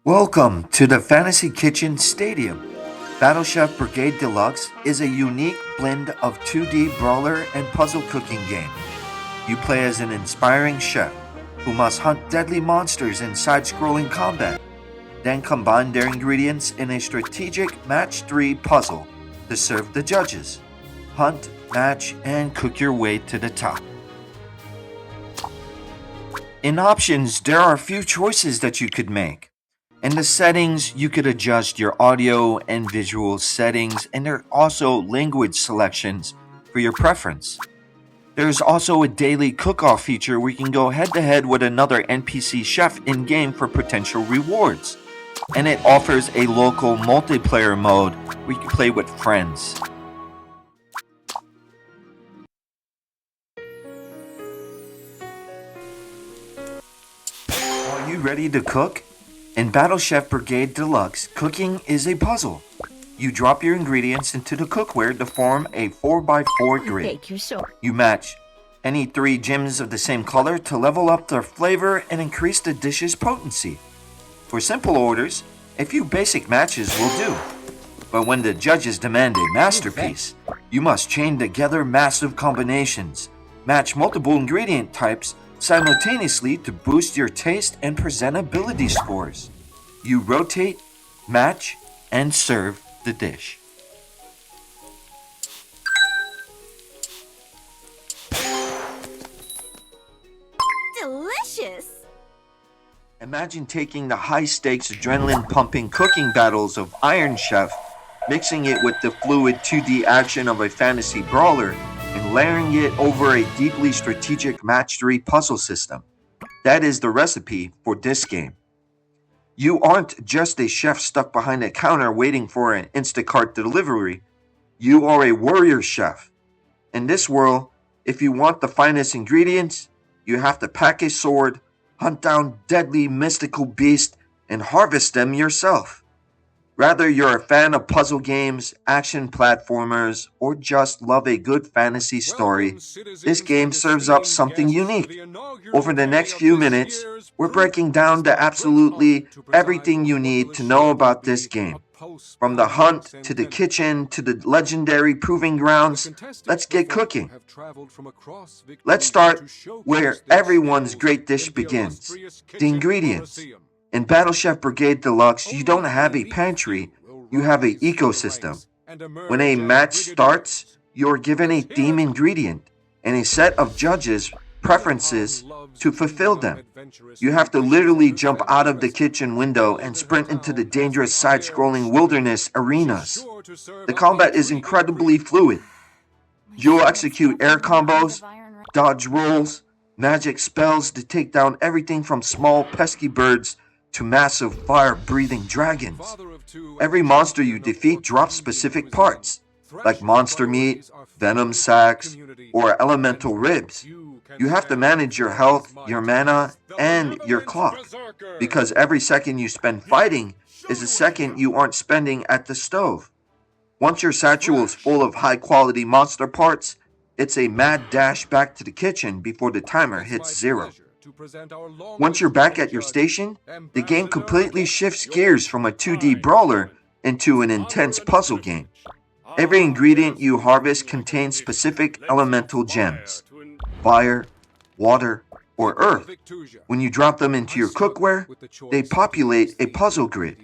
Welcome to the Fantasy Kitchen Stadium. Battle Chef Brigade Deluxe is a unique blend of 2D brawler and puzzle cooking game. You play as an inspiring chef who must hunt deadly monsters in side-scrolling combat, then combine their ingredients in a strategic match 3 puzzle to serve the judges. Hunt, match, and cook your way to the top. In options, there are a few choices that you could make. In the settings, you could adjust your audio and visual settings, and there are also language selections for your preference. There's also a daily cook-off feature where you can go head-to-head with another NPC chef in-game for potential rewards. And it offers a local multiplayer mode where you can play with friends. Are you ready to cook? In Battle Chef Brigade Deluxe, cooking is a puzzle. You drop your ingredients into the cookware to form a 4x4 grid. You match any 3 gems of the same color to level up their flavor and increase the dish's potency. For simple orders, a few basic matches will do. But when the judges demand a masterpiece, you must chain together massive combinations, match multiple ingredient types simultaneously to boost your taste and presentability scores. You rotate, match, and serve the dish. Delicious! Imagine taking the high-stakes, adrenaline-pumping cooking battles of Iron Chef, mixing it with the fluid 2D action of a fantasy brawler, and layering it over a deeply strategic match 3 puzzle system. That is the recipe for this game. You aren't just a chef stuck behind a counter waiting for an Instacart delivery. You are a warrior chef. In this world, if you want the finest ingredients, you have to pack a sword, hunt down deadly mystical beasts, and harvest them yourself. Whether you're a fan of puzzle games, action platformers, or just love a good fantasy story, this game serves up something unique. Over the next few minutes, we're breaking down to absolutely everything you need to know about this game. From the hunt to the kitchen to the legendary proving grounds, let's get cooking. Let's start where everyone's great dish begins, the ingredients. In Battle Chef Brigade Deluxe, you don't have a pantry, you have an ecosystem. When a match starts, you're given a theme ingredient and a set of judges' preferences to fulfill them. You have to literally jump out of the kitchen window and sprint into the dangerous side-scrolling wilderness arenas. The combat is incredibly fluid. You'll execute air combos, dodge rolls, magic spells to take down everything from small pesky birds to massive fire-breathing dragons. Every monster you defeat drops specific parts, like monster meat, venom sacs, or elemental ribs. You have to manage your health, your mana, and your clock, because every second you spend fighting is a second you aren't spending at the stove. Once your satchel is full of high-quality monster parts, it's a mad dash back to the kitchen before the timer hits 0. Once you're back at your station, the game completely shifts gears from a 2D brawler into an intense puzzle game. Every ingredient you harvest contains specific elemental gems: fire, water, or earth. When you drop them into your cookware, they populate a puzzle grid.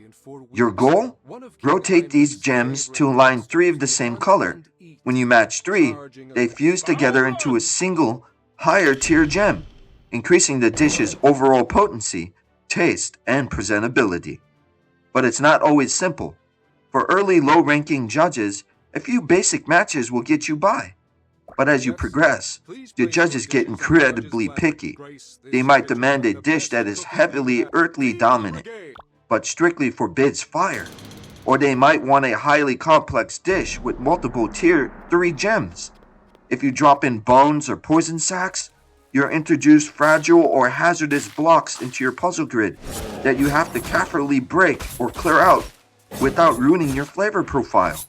Your goal? Rotate these gems to align 3 of the same color. When you match 3, they fuse together into a single, higher-tier gem, increasing the dish's overall potency, taste, and presentability. But it's not always simple. For early low-ranking judges, a few basic matches will get you by. But as you progress, the judges get incredibly picky. They might demand a dish that is heavily earthly dominant, but strictly forbids fire, Or they might want a highly complex dish with multiple tier 3 gems. If you drop in bones or poison sacks, you're introduced fragile or hazardous blocks into your puzzle grid that you have to carefully break or clear out without ruining your flavor profile.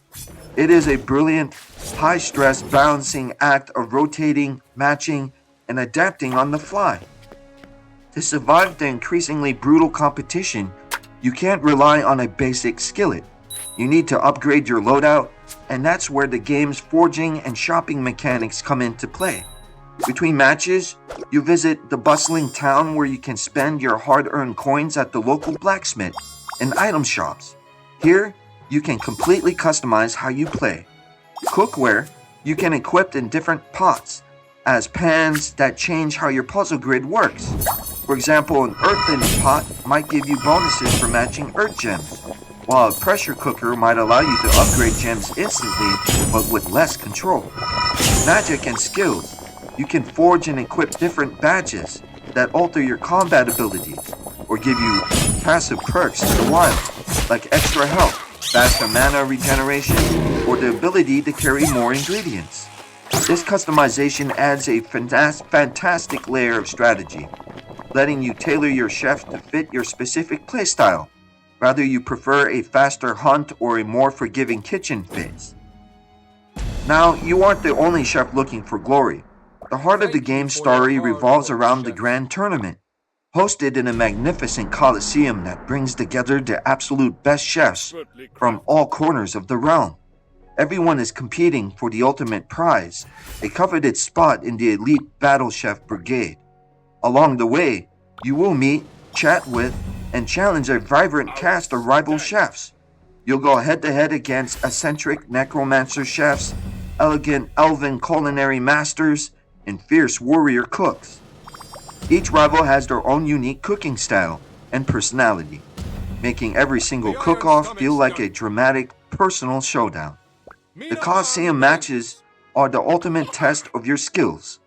It is a brilliant, high-stress balancing act of rotating, matching, and adapting on the fly. To survive the increasingly brutal competition, you can't rely on a basic skillet. You need to upgrade your loadout, and that's where the game's forging and shopping mechanics come into play. Between matches, you visit the bustling town where you can spend your hard-earned coins at the local blacksmith and item shops. Here, you can completely customize how you play. Cookware, you can equip in different pots as pans that change how your puzzle grid works. For example, an earthen pot might give you bonuses for matching earth gems, while a pressure cooker might allow you to upgrade gems instantly but with less control. Magic and skills. You can forge and equip different badges that alter your combat abilities or give you passive perks in the wild, like extra health, faster mana regeneration, or the ability to carry more ingredients. This customization adds a fantastic layer of strategy, letting you tailor your chef to fit your specific playstyle, whether you prefer a faster hunt or a more forgiving kitchen phase. Now, you aren't the only chef looking for glory. The heart of the game's story revolves around the Grand Tournament, hosted in a magnificent coliseum that brings together the absolute best chefs from all corners of the realm. Everyone is competing for the ultimate prize, a coveted spot in the elite Battle Chef Brigade. Along the way, you will meet, chat with, and challenge a vibrant cast of rival chefs. You'll go head-to-head against eccentric necromancer chefs, elegant elven culinary masters, and fierce warrior cooks. Each rival has their own unique cooking style and personality, making every single cook-off feel like a dramatic, personal showdown. The Coliseum matches are the ultimate test of your skills.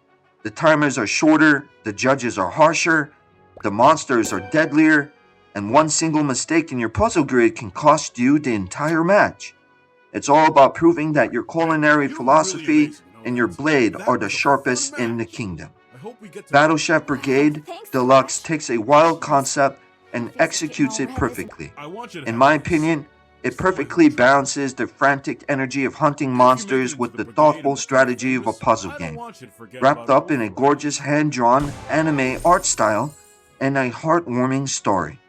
The timers are shorter, the judges are harsher, the monsters are deadlier, and one single mistake in your puzzle grid can cost you the entire match. It's all about proving that your culinary philosophy and your blade are the sharpest in the kingdom. Battle Chef Brigade Deluxe takes a wild concept and executes it perfectly. In my opinion, it perfectly balances the frantic energy of hunting monsters with the thoughtful strategy of a puzzle game, wrapped up in a gorgeous hand-drawn anime art style and a heartwarming story.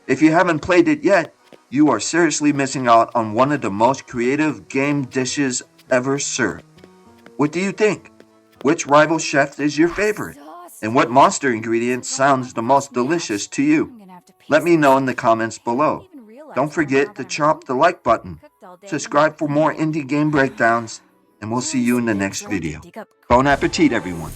If you haven't played it yet, you are seriously missing out on one of the most creative game dishes ever served. What do you think? Which rival chef is your favorite? And what monster ingredient sounds the most delicious to you? Let me know in the comments below. Don't forget to chop the like button, subscribe for more indie game breakdowns, and we'll see you in the next video. Bon appetit, everyone.